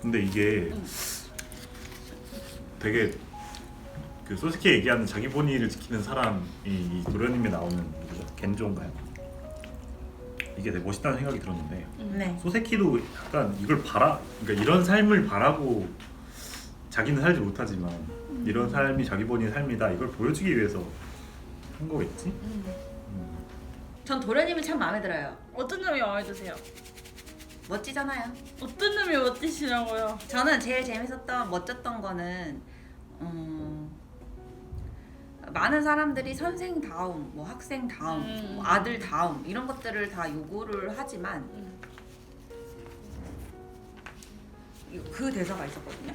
근데 이게 되게 그 소스케 얘기하는 자기 본의를 지키는 사람이 이 도련님에 나오는 누구죠? 겐조인가요? 이게 되게 멋있다는 생각이 들었는데 네. 소세키도 약간 이걸 그러니까 이런 삶을 바라고 자기는 살지 못하지만 이런 삶이 자기 본인의 삶이다 이걸 보여주기 위해서 한 거겠지? 전 도련님이 참 마음에 들어요. 어떤 점이 마음에 드세요? 멋지잖아요. 어떤 점이 멋지시냐고요? 저는 제일 재밌었던 멋졌던 거는 많은 사람들이 선생다움, 뭐 학생다움, 뭐 아들다움 이런 것들을 다 요구를 하지만 그 대사가 있었거든요.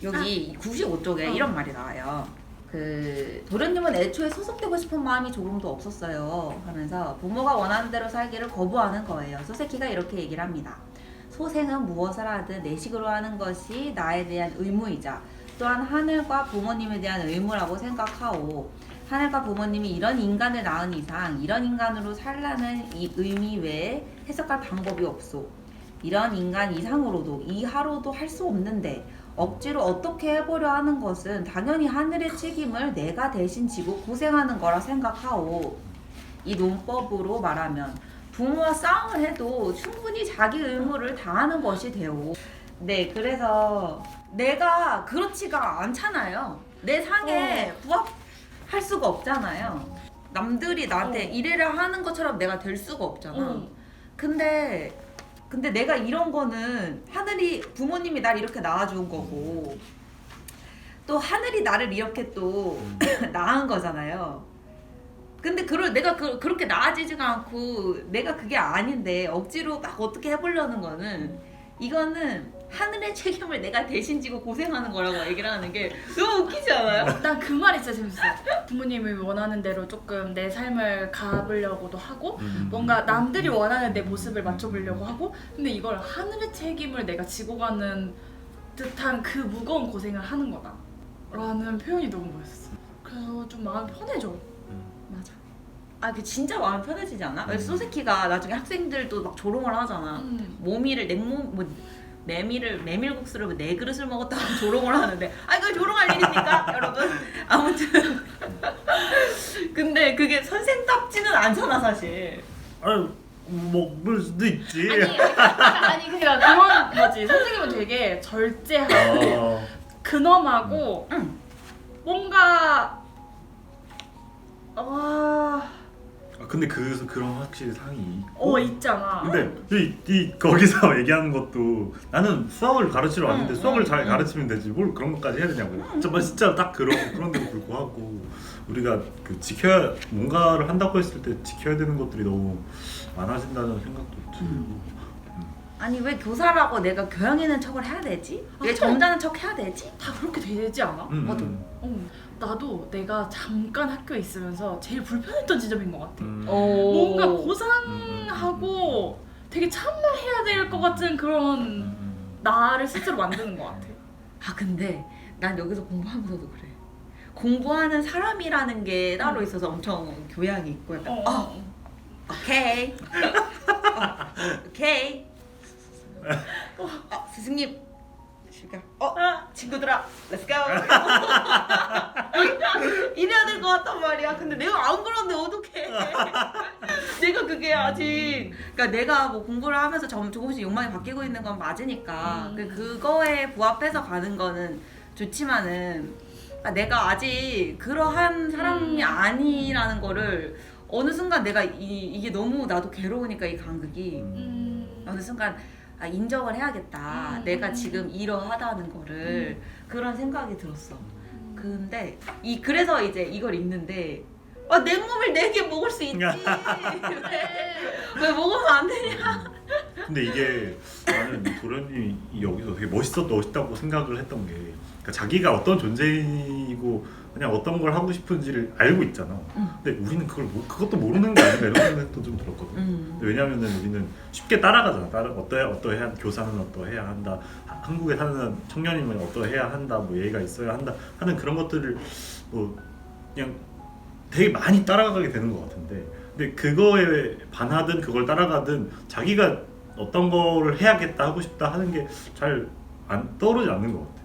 여기 95쪽에 이런 말이 나와요. 그 도련님은 애초에 소속되고 싶은 마음이 조금도 없었어요 하면서 부모가 원하는 대로 살기를 거부하는 거예요. 소세키가 이렇게 얘기를 합니다. 소생은 무엇을 하든 내 식으로 하는 것이 나에 대한 의무이자 또한 하늘과 부모님에 대한 의무라고 생각하오. 하늘과 부모님이 이런 인간을 낳은 이상 이런 인간으로 살라는 이 의미 외에 해석할 방법이 없소. 이런 인간 이상으로도 이하로도 할 수 없는데 억지로 어떻게 해보려 하는 것은 당연히 하늘의 책임을 내가 대신 지고 고생하는 거라 생각하오. 이 논법으로 말하면 부모와 싸움을 해도 충분히 자기 의무를 다하는 것이 되오. 네, 그래서 내가 그렇지가 않잖아요. 내 상에 부합할 수가 없잖아요. 남들이 나한테 이래라 하는 것처럼 내가 될 수가 없잖아. 근데 내가 이런 거는 하늘이 부모님이 날 이렇게 낳아준 거고 또 하늘이 나를 이렇게 또 낳은 거잖아요. 근데 내가 그렇게 나아지지가 않고 내가 그게 아닌데 억지로 막 어떻게 해보려는 거는 이거는 하늘의 책임을 내가 대신 지고 고생하는 거라고 얘기를 하는 게 너무 웃기지 않아요? 난 그 말이 진짜 재밌어요. 부모님이 원하는 대로 조금 내 삶을 가보려고도 하고 뭔가 남들이 원하는 내 모습을 맞춰보려고 하고 근데 이걸 하늘의 책임을 내가 지고 가는 듯한 그 무거운 고생을 하는 거다 라는 표현이 너무 멋있었어. 그래서 좀 마음이 편해져. 맞아. 아, 그 진짜 마음 편해지지 않아? 왜 소세키가 나중에 학생들도 막 조롱을 하잖아. 모미를 메밀국수를 4그릇을 먹었다고 조롱을 하는데 아, 이거 조롱할 일입니까? 여러분? 아무튼 근데 그게 선생답지는 않잖아 사실. 아유 먹을 수도 있지. 아니 그러니까 그런 거지. 선생님은 되게 절제하고 근엄하고 뭔가 근데 그런 확실히 상이 있고 있잖아. 근데 거기서 얘기하는 것도 나는 수학을 가르치러 왔는데 수학을 잘 가르치면 되지 뭘 그런 것까지 해야 되냐고. 진짜 딱 그런데도 불구하고 우리가 그 뭔가를 한다고 했을 때 지켜야 되는 것들이 너무 많아진다는 생각도 들고. 아니 왜 교사라고 내가 교양 있는 척을 해야 되지? 왜 점잖은 척 해야 되지? 다 그렇게 되지 않아? 맞아. 나도 내가 잠깐 학교에 있으면서 제일 불편했던 지점인 것 같아. 오. 뭔가 고상하고 되게 참아해야 될 것 같은 그런 나를 스스로 만드는 것 같아. 아, 근데 난 여기서 공부하면서도 그래. 공부하는 사람이라는 게 따로 있어서 엄청 교양이 있고 약간 오케이 오케이 스승님 시간 친구들아 렛츠고 이래야 될 것 같단 말이야. 근데 내가 안 그러는데 어떡해. 내가 그게 아직 그러니까 내가 뭐 공부를 하면서 조금씩 욕망이 바뀌고 있는 건 맞으니까 그거에 부합해서 가는 거는 좋지만은 내가 아직 그러한 사람이 아니라는 거를 어느 순간 내가 이게 너무 나도 괴로우니까 이 간극이 어느 순간 인정을 해야겠다. 내가 지금 이러하다는 거를 그런 생각이 들었어. 근데 그래서 이제 이걸 읽는데 내 몸을 4개 먹을 수 있지. 왜 먹으면 안 되냐? 근데 이게 나는 도련님이 여기서 되게 멋있다고 생각을 했던 게 그러니까 자기가 어떤 존재이고 그냥 어떤 걸 하고 싶은지를 알고 있잖아. 근데 우리는 그것도 모르는 게 아닌가 이런 생각도 좀 들었거든. 왜냐면은 우리는 쉽게 따라가잖아. 어떠해야 교사는 어떠해야 한다. 한국에 사는 청년이면 어떠해야 한다. 뭐 예의가 있어야 한다. 하는 그런 것들을 뭐 그냥 되게 많이 따라가게 되는 것 같은데. 근데 그거에 반하든 그걸 따라가든 자기가 어떤 거를 해야겠다 하고 싶다 하는 게 잘 안 떠오르지 않는 것 같아.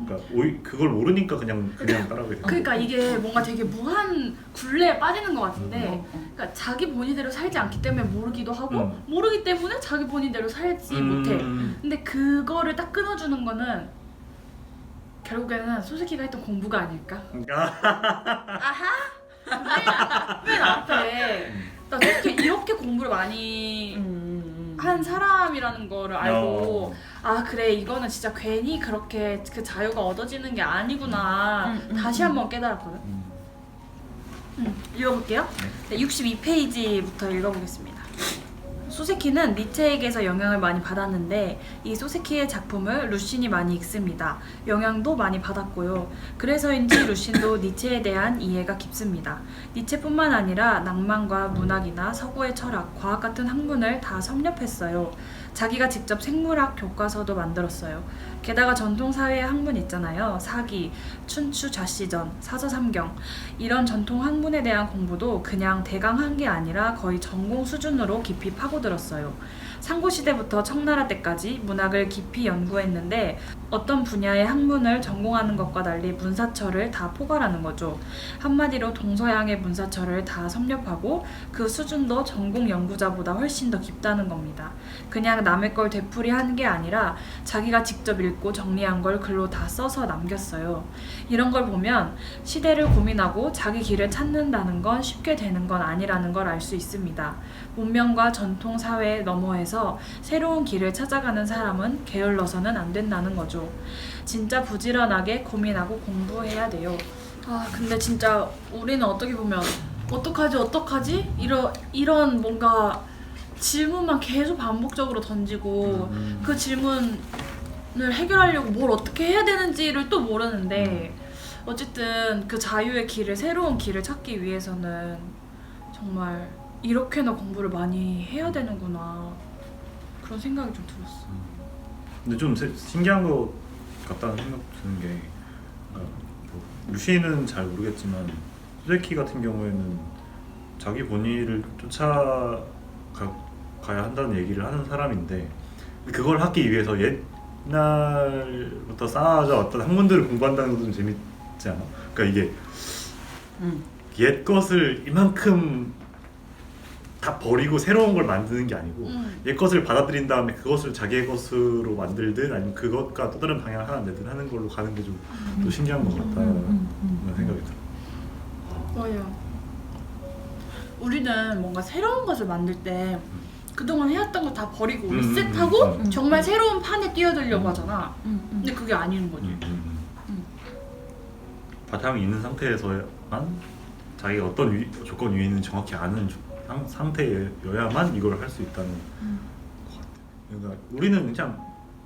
그러니까 그걸 모르니까 그냥 따라가게 돼. 그러니까 이게 뭔가 되게 무한 굴레에 빠지는 것 같은데 어. 그러니까 자기 본의대로 살지 않기 때문에 모르기도 하고 모르기 때문에 자기 본의대로 살지 못해. 근데 그거를 딱 끊어주는 거는 결국에는 소스키가 했던 공부가 아닐까? 아하! 맨 앞에 나 솔직히 이렇게 공부를 많이 한 사람이라는 거를 알고 아 그래 이거는 진짜 괜히 그렇게 그 자유가 얻어지는 게 아니구나 다시 한번 깨달았거든. 읽어볼게요. 네, 62페이지부터 읽어보겠습니다. 소세키는 니체에게서 영향을 많이 받았는데 이 소세키의 작품을 루신이 많이 읽습니다. 영향도 많이 받았고요. 그래서인지 루신도 니체에 대한 이해가 깊습니다. 니체뿐만 아니라 낭만과 문학이나 서구의 철학, 과학 같은 학문을 다 섭렵했어요. 자기가 직접 생물학 교과서도 만들었어요. 게다가 전통사회의 학문 있잖아요. 사기, 춘추 좌시전, 사서삼경 이런 전통 학문에 대한 공부도 그냥 대강 한 게 아니라 거의 전공 수준으로 깊이 파고들었어요. 상고시대부터 청나라 때까지 문학을 깊이 연구했는데 어떤 분야의 학문을 전공하는 것과 달리 문사철을 다 포괄하는 거죠. 한마디로 동서양의 문사철을 다 섭렵하고 그 수준도 전공 연구자보다 훨씬 더 깊다는 겁니다. 그냥 남의 걸 되풀이하는 게 아니라 자기가 직접 읽고 정리한 걸 글로 다 써서 남겼어요. 이런 걸 보면 시대를 고민하고 자기 길을 찾는다는 건 쉽게 되는 건 아니라는 걸 알 수 있습니다. 문명과 전통 사회 너머에서 새로운 길을 찾아가는 사람은 게을러서는 안 된다는 거죠. 진짜 부지런하게 고민하고 공부해야 돼요. 아 근데 진짜 우리는 어떻게 보면 어떡하지 이런 뭔가 질문만 계속 반복적으로 던지고 그 질문을 해결하려고 뭘 어떻게 해야 되는지를 또 모르는데 어쨌든 그 자유의 길을 새로운 길을 찾기 위해서는 정말 이렇게나 공부를 많이 해야 되는구나 그런 생각이 좀 들었어. 근데 좀 신기한 것 같다는 생각 드는 게 뭐 루시는 잘 모르겠지만 소세키 같은 경우에는 자기 본의를 쫓아가야 한다는 얘기를 하는 사람인데 그걸 하기 위해서 옛날부터 쌓아져왔던 학문들을 공부한다는 것도 좀 재밌지 않아? 그러니까 이게 옛 것을 이만큼 다 버리고 새로운 걸 만드는 게 아니고 옛 것을 받아들인 다음에 그것을 자기의 것으로 만들든 아니면 그것과 또 다른 방향을 하나 내든 하는 걸로 가는 게 좀 또 신기한 것 같다는 생각이 들어. 맞아요. 우리는 뭔가 새로운 것을 만들 때 그동안 해왔던 거 다 버리고 리셋하고 정말 새로운 판에 뛰어들려고 하잖아. 근데 그게 아닌 거지. 바탕이 있는 상태에서만 자기가 어떤 조건 위에 있는지 정확히 아는 상태여야만 이걸 할 수 있다는 것 같아. 그러니까 우리는 그냥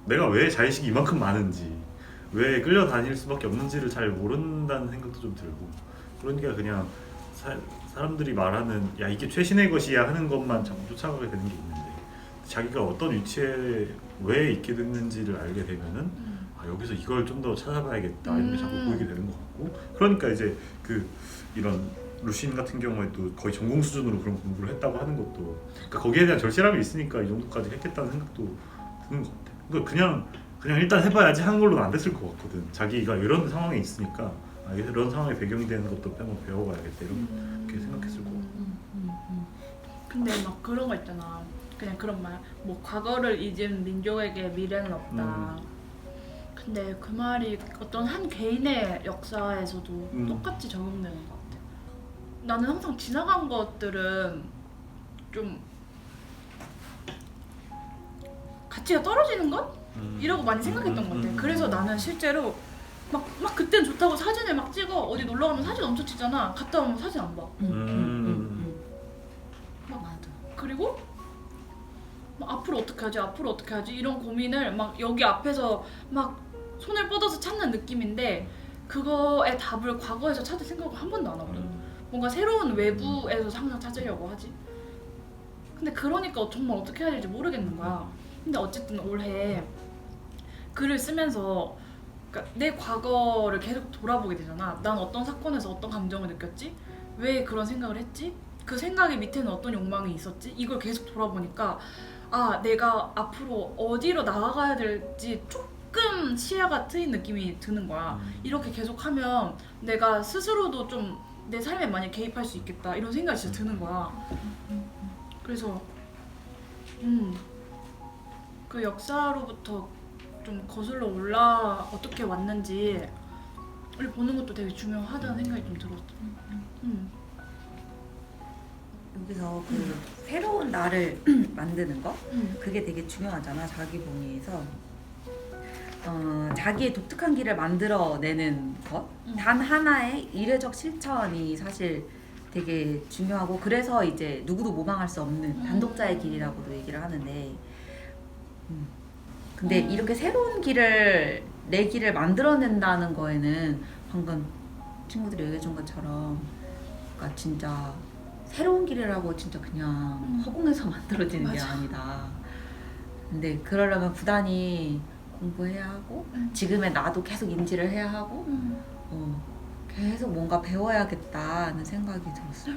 내가 왜 자의식이 이만큼 많은지 왜 끌려다닐 수밖에 없는지를 잘 모른다는 생각도 좀 들고 그러니까 그냥 사람들이 말하는 야 이게 최신의 것이야 하는 것만 자꾸 쫓아가게 되는 게 있는데 자기가 어떤 위치에 왜 있게 됐는지를 알게 되면은 아 여기서 이걸 좀 더 찾아봐야겠다 이런 게 자꾸 보이게 되는 것 같고 그러니까 이제 이런 루신 같은 경우에도 거의 전공 수준으로 그런 공부를 했다고 하는 것도 그러니까 거기에 대한 절실함이 있으니까 이 정도까지 했겠다는 생각도 드는 것 같아. 그러니까 그냥 일단 해봐야지 하는 걸로는 안 됐을 것 같거든. 자기가 이런 상황에 있으니까 아, 이런 상황에 배경이 되는 것도 한번 배워봐야겠다 이렇게 생각했을 것 같고. 근데 막 그런 거 있잖아. 그냥 그런 말. 뭐 과거를 잊은 민족에게 미래는 없다. 근데 그 말이 어떤 한 개인의 역사에서도 똑같이 적용되는 것 같아. 나는 항상 지나간 것들은 좀 가치가 떨어지는 것? 이라고 많이 생각했던 것 같아. 그래서 나는 실제로 막 그땐 좋다고 사진을 막 찍어. 어디 놀러 가면 사진 엄청 찍잖아. 갔다 오면 사진 안 봐. 맞아. 그리고 막 앞으로 어떻게 하지 이런 고민을 막 여기 앞에서 막 손을 뻗어서 찾는 느낌인데 그거의 답을 과거에서 찾을 생각을 한 번도 안 하거든. 뭔가 새로운 외부에서 항상 찾으려고 하지. 근데 그러니까 정말 어떻게 해야 될지 모르겠는 거야. 근데 어쨌든 올해 글을 쓰면서 그러니까 내 과거를 계속 돌아보게 되잖아. 난 어떤 사건에서 어떤 감정을 느꼈지? 왜 그런 생각을 했지? 그 생각의 밑에는 어떤 욕망이 있었지? 이걸 계속 돌아보니까 아 내가 앞으로 어디로 나아가야 될지 조금 시야가 트인 느낌이 드는 거야. 이렇게 계속하면 내가 스스로도 좀 내 삶에 많이 개입할 수 있겠다 이런 생각이 진짜 드는 거야. 그래서 그 역사로부터 좀 거슬러 올라 어떻게 왔는지 를 보는 것도 되게 중요하다는 생각이 좀 들었어. 여기서 그 새로운 나를 만드는 거 그게 되게 중요하잖아. 자기 본위에서 자기의 독특한 길을 만들어내는 것, 단 하나의 이례적 실천이 사실 되게 중요하고, 그래서 이제 누구도 모방할 수 없는 단독자의 길이라고도 얘기를 하는데, 근데 이렇게 새로운 길을 내 길을 만들어낸다는 거에는 방금 친구들이 얘기해준 것처럼, 그러니까 진짜 새로운 길이라고 진짜 그냥 허공에서 만들어지는 게 맞아. 아니다. 근데 그러려면 부단히 공부해야 하고 지금의 나도 계속 인지를 해야 하고 계속 뭔가 배워야겠다는 생각이 들었어요.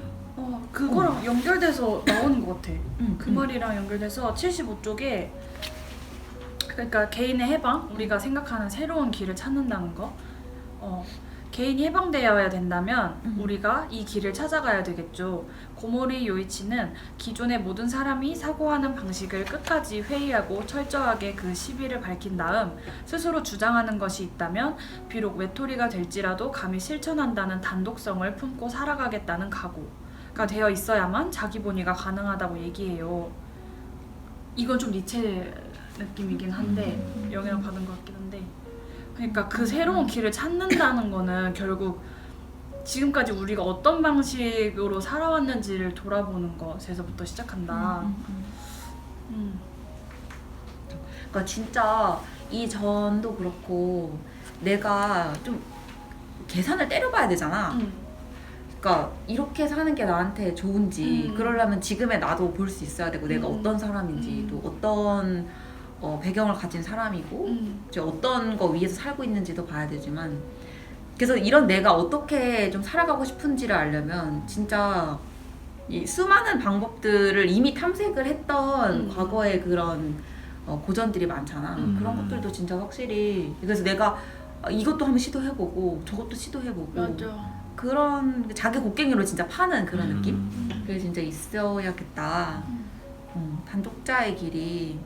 그거랑 연결돼서 나오는 것 같아. 그 말이랑 연결돼서 75쪽에 그러니까 개인의 해방, 우리가 생각하는 새로운 길을 찾는다는 거. 개인이 해방되어야 된다면 우리가 이 길을 찾아가야 되겠죠. 고모리 요이치는 기존의 모든 사람이 사고하는 방식을 끝까지 회의하고 철저하게 그 시비를 밝힌 다음 스스로 주장하는 것이 있다면 비록 외톨이가 될지라도 감히 실천한다는 단독성을 품고 살아가겠다는 각오가 되어 있어야만 자기 본위가 가능하다고 얘기해요. 이건 좀 니체 느낌이긴 한데 영향을 받은 것 같긴 한데, 그러니까 그 새로운 길을 찾는다는 거는 결국 지금까지 우리가 어떤 방식으로 살아왔는지를 돌아보는 것에서부터 시작한다. 그러니까 진짜 이 전도 그렇고 내가 좀 계산을 때려봐야 되잖아. 그러니까 이렇게 사는 게 나한테 좋은지 그러려면 지금의 나도 볼 수 있어야 되고 내가 어떤 사람인지 또 어떤 배경을 가진 사람이고 이제 어떤 거 위에서 살고 있는지도 봐야 되지만, 그래서 이런 내가 어떻게 좀 살아가고 싶은지를 알려면 진짜 이 수많은 방법들을 이미 탐색을 했던 과거의 그런 고전들이 많잖아. 그런 것들도 진짜 확실히, 그래서 내가 이것도 한번 시도해보고 저것도 시도해보고 맞아. 그런 자기 곡괭이로 진짜 파는 그런 느낌? 그게 진짜 있어야겠다. 단독자의 길이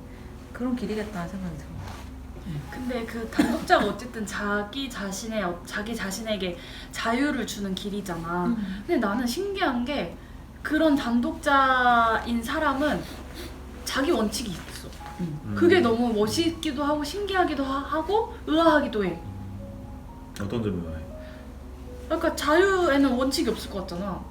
그런 길이겠다는 생각이 들어요. 근데 그 단독자가 어쨌든 자기 자신에게 자유를 주는 길이잖아. 근데 나는 신기한 게 그런 단독자인 사람은 자기 원칙이 있어. 그게 너무 멋있기도 하고 신기하기도 하고 의아하기도 해. 어떤 점이 왜? 그러니까 자유에는 원칙이 없을 것 같잖아.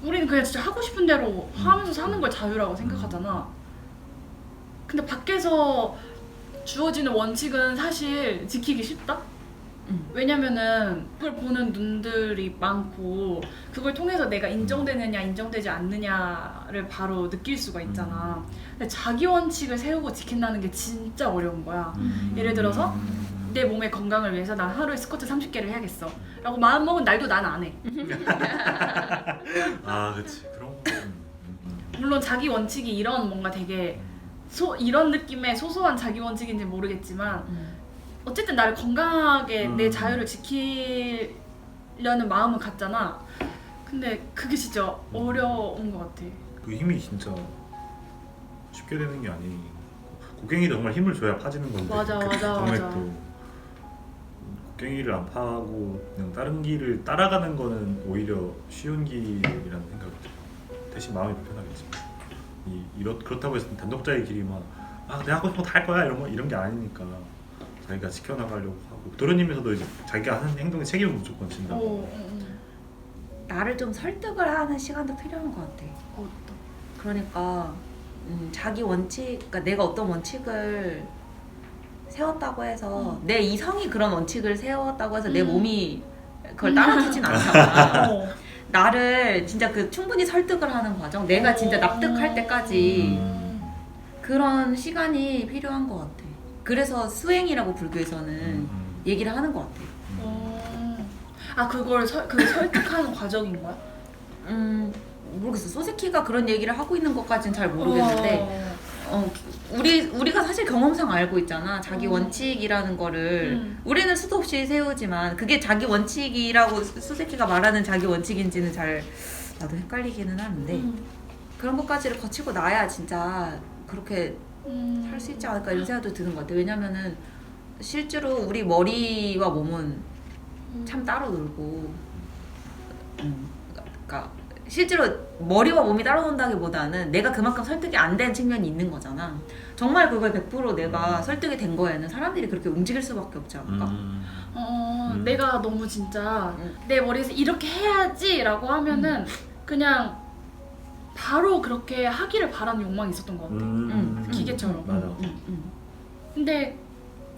우리는 그냥 진짜 하고 싶은 대로 하면서 사는 걸 자유라고 생각하잖아. 근데 밖에서 주어지는 원칙은 사실 지키기 쉽다? 왜냐면은 그걸 보는 눈들이 많고 그걸 통해서 내가 인정되느냐 인정되지 않느냐를 바로 느낄 수가 있잖아. 근데 자기 원칙을 세우고 지킨다는 게 진짜 어려운 거야. 예를 들어서 내 몸의 건강을 위해서 난 하루에 스쿼트 30개를 해야겠어 라고 마음먹은 날도 난 안 해. 아, 그치. 그런 거. 물론 자기 원칙이 이런 뭔가 되게 이런 느낌의 소소한 자기 원칙인지 모르겠지만 어쨌든 나를 건강하게 내 자유를 지키려는 마음은 같잖아. 근데 그게 진짜 어려운 것 같아. 그 힘이 진짜 쉽게 되는 게 아니고, 곡괭이도 정말 힘을 줘야 파지는 건데. 맞아, 그 맞아, 정맥도 맞아. 곡괭이를 안 파고 그냥 다른 길을 따라가는 거는 오히려 쉬운 길이라는 생각이 들어요. 대신 마음이 불편하겠지만 그렇다고 해서 단독자의 길이 막 내가 하고 싶은 거 다 할 거야 이런 게 아니니까 자기가 지켜나가려고 하고, 도련님에서도 이제 자기가 하는 행동에 책임을 무조건 진다고. 나를 좀 설득을 하는 시간도 필요한 것 같아. 그러니까 자기 원칙, 그러니까 내가 어떤 원칙을 세웠다고 해서 내 이성이 그런 원칙을 세웠다고 해서 내 몸이 그걸 따라주진 않잖아. 나를 진짜 충분히 설득을 하는 과정, 내가 진짜 납득할 때까지 그런 시간이 필요한 것 같아. 그래서 수행이라고 불교에서는 얘기를 하는 것 같아. 그걸 설득하는 과정인 거야? 모르겠어. 소세키가 그런 얘기를 하고 있는 것까지는 잘 모르겠는데 우리가 사실 경험상 알고 있잖아. 자기 원칙이라는 거를 우리는 수도 없이 세우지만 그게 자기 원칙이라고 수세키가 말하는 자기 원칙인지는 잘 나도 헷갈리기는 하는데 그런 것까지를 거치고 나야 진짜 그렇게 살 수 있지 않을까 이런 생각도 드는 것 같아. 왜냐면은 실제로 우리 머리와 몸은 참 따로 놀고 그러니까 실제로 머리와 몸이 따로 논다기보다는 내가 그만큼 설득이 안 된 측면이 있는 거잖아. 정말 그걸 100% 내가 설득이 된 거에는 사람들이 그렇게 움직일 수밖에 없지 않을까? 내가 너무 진짜 내 머리에서 이렇게 해야지라고 하면은 그냥 바로 그렇게 하기를 바라는 욕망이 있었던 것 같아. 기계처럼. 맞아. 근데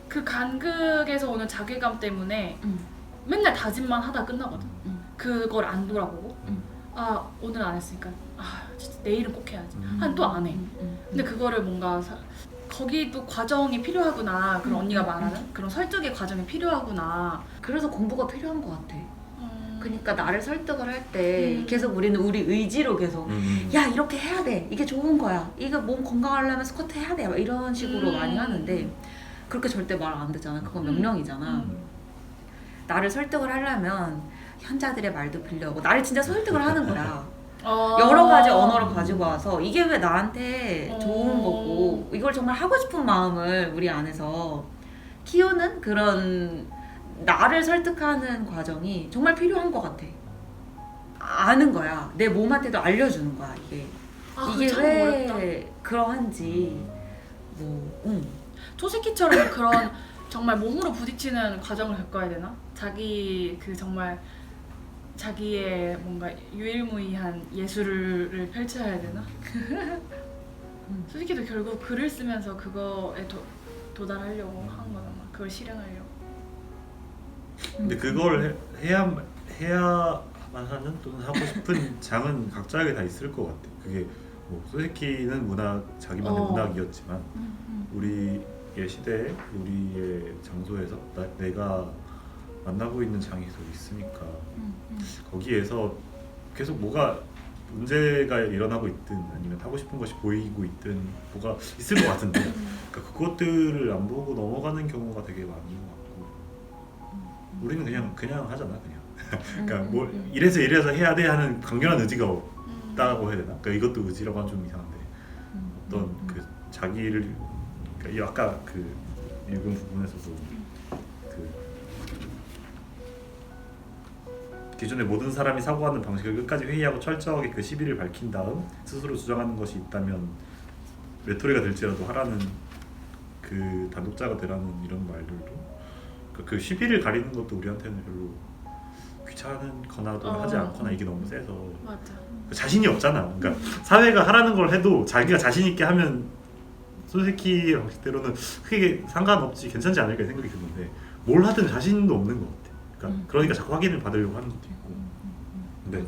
그 간극에서 오는 자괴감 때문에 맨날 다짐만 하다 끝나거든. 그걸 안 돌아보고 아 오늘 안 했으니까 아 진짜 내일은 꼭 해야지. 한 또 안 해. 근데 그거를 뭔가 거기도 과정이 필요하구나. 그런 언니가 말하는 그런 설득의 과정이 필요하구나. 그래서 공부가 필요한 것 같아. 그러니까 나를 설득을 할 때 계속 우리는 우리 의지로 계속 야 이렇게 해야 돼. 이게 좋은 거야. 이거 몸 건강하려면 스쿼트 해야 돼. 막 이런 식으로 많이 하는데 그렇게 절대 말 안 되잖아. 그건 명령이잖아. 나를 설득을 하려면 현자들의 말도 빌려오고 나를 진짜 설득을 하는 거야. 여러 가지 언어를 가지고 와서 이게 왜 나한테 좋은 거고 이걸 정말 하고 싶은 마음을 우리 안에서 키우는 그런 나를 설득하는 과정이 정말 필요한 것 같아. 아는 거야. 내 몸한테도 알려주는 거야. 이게 왜 그러한지 초세키처럼 그런 정말 몸으로 부딪히는 과정을 겪어야 되나? 자기 그 정말 자기의 뭔가 유일무이한 예술을 펼쳐야 되나? 소세키도 결국 글을 쓰면서 그거에 도달하려고 한 거잖아. 그걸 실현하려고. 근데 그걸 해야만 하는 또는 하고 싶은 장은 각자에게 다 있을 것 같아. 그게 뭐 소세키는 자기만의 문학이었지만 우리의 시대에 우리의 장소에서 내가 만나고 있는 장이 계속 있으니까 거기에서 계속 뭐가 문제가 일어나고 있든 아니면 하고 싶은 것이 보이고 있든 뭐가 있을 것 같은데 그러니까 그것들을 안 보고 넘어가는 경우가 되게 많은 것 같고 우리는 그냥 하잖아. 그러니까 뭐 이래서 해야 돼 하는 강렬한 의지가 없다고 해야 되나? 그러니까 이것도 의지라고 하면 좀 이상한데 어떤 그 자기를 그러니까 아까 그 읽은 부분에서도 그 기존의 모든 사람이 사고하는 방식을 끝까지 회의하고 철저하게 그 시비를 밝힌 다음 스스로 주장하는 것이 있다면 외톨이가 될지라도 하라는 그 단독자가 되라는 이런 말들도 그 시비를 가리는 것도 우리한테는 별로 귀찮거나 또는 하지 않거나 이게 너무 세서 맞아. 자신이 없잖아. 그러니까 사회가 하라는 걸 해도 자기가 자신 있게 하면 소세키 방식대로는 크게 상관없지 괜찮지 않을까 생각이 드는데 뭘 하든 자신도 없는 것 같아. 그러니까 자꾸 확인을 받으려고 하는 것도 있고. 근데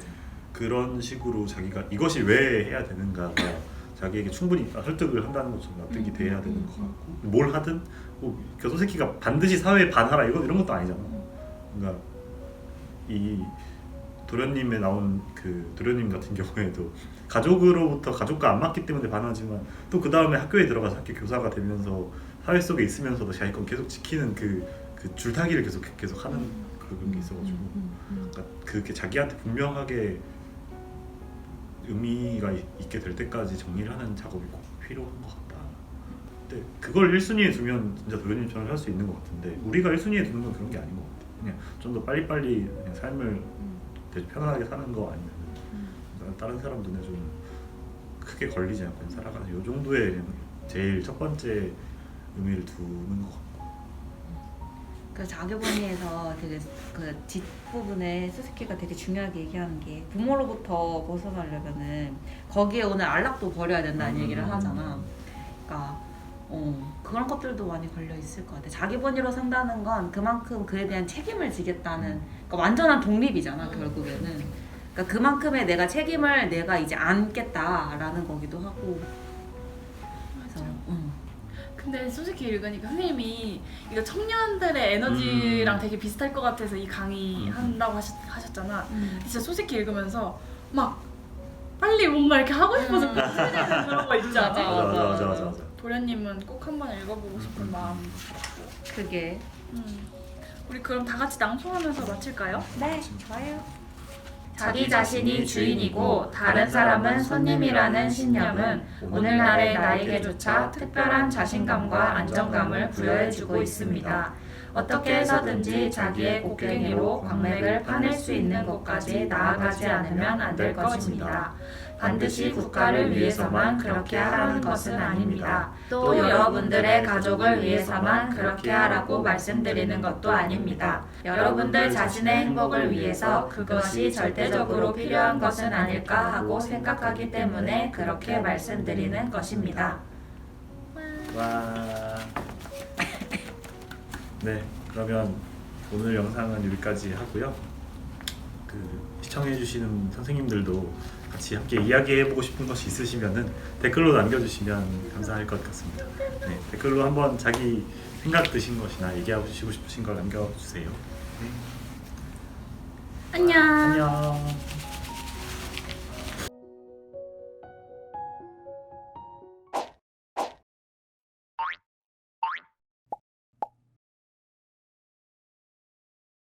그런 식으로 자기가 이것이 왜 해야 되는가가 자기에게 충분히 설득을 한다는 것처럼 납득이 돼야 되는 것 같고 뭘 하든 그러니까 소세키가 반드시 사회에 반하라 이런 것도 아니잖아. 그러니까 이 도련님에 나온 그 도련님 같은 경우에도 가족으로부터 가족과 안 맞기 때문에 반하지만 또 그 다음에 학교에 들어가서 학교 교사가 되면서 사회 속에 있으면서도 자기 건 계속 지키는 그 줄타기를 계속 하는 그런 게 있어가지고 그러니까 그게 자기한테 분명하게 의미가 있게 될 때까지 정리를 하는 작업이 꼭 필요한 것 같다. 근데 그걸 1순위에 두면 진짜 도련님처럼 할 수 있는 것 같은데 우리가 1순위에 두는 건 그런 게 아닌 것 같아. 그냥 좀 더 빨리빨리 그냥 삶을 되게 편안하게 사는 거 아니면 다른 사람 눈에 좀 크게 걸리지 않고 살아가는 요 정도의 그냥 제일 첫 번째 의미를 두는 것 같고. 그 자기본의에서 되게 그 뒷부분에 수수께가 되게 중요하게 얘기하는 게 부모로부터 벗어나려면은 거기에 오는 안락도 버려야 된다는 얘기를 하잖아. 그러니까 그런 것들도 많이 걸려 있을 것 같아. 자기본의로 산다는 건 그만큼 그에 대한 책임을 지겠다는 그러니까 완전한 독립이잖아 결국에는. 그러니까 그만큼의 내가 책임을 내가 이제 안겠다라는 거기도 하고. 그래서 근데 솔직히 읽으니까 선생님이 이거 청년들의 에너지랑 되게 비슷할 것 같아서 이 강의 한다고 하셨잖아. 진짜 솔직히 읽으면서 막 빨리 뭔가 이렇게 하고 싶어서 꽂히는 그런 거 있잖아. 맞아. 도련님은 꼭 한번 읽어보고 싶은 마음도 들었고. 그게. 우리 그럼 다 같이 낭송하면서 마칠까요? 네, 좋아요. 자기 자신이 주인이고 다른 사람은 손님이라는 신념은 오늘날의 나에게조차 특별한 자신감과 안정감을 부여해주고 있습니다. 어떻게 해서든지 자기의 곡괭이로 광맥을 파낼 수 있는 곳까지 나아가지 않으면 안 될 것입니다. 반드시 국가를 위해서만 그렇게 하라는 것은 아닙니다. 또 여러분들의 가족을 위해서만 그렇게 하라고 말씀드리는 것도 아닙니다. 여러분들 자신의 행복을 위해서 그것이 절대적으로 필요한 것은 아닐까 하고 생각하기 때문에 그렇게 말씀드리는 것입니다. 와. 네, 그러면 오늘 영상은 여기까지 하고요. 그 시청해주시는 선생님들도 같이 함께 이야기해보고 싶은 것이 있으시면은 댓글로 남겨주시면 감사할 것 같습니다. 네, 댓글로 한번 자기 생각 드신 것이나 얘기해주시고 싶으신 걸 남겨주세요. 네. 안녕. 안녕.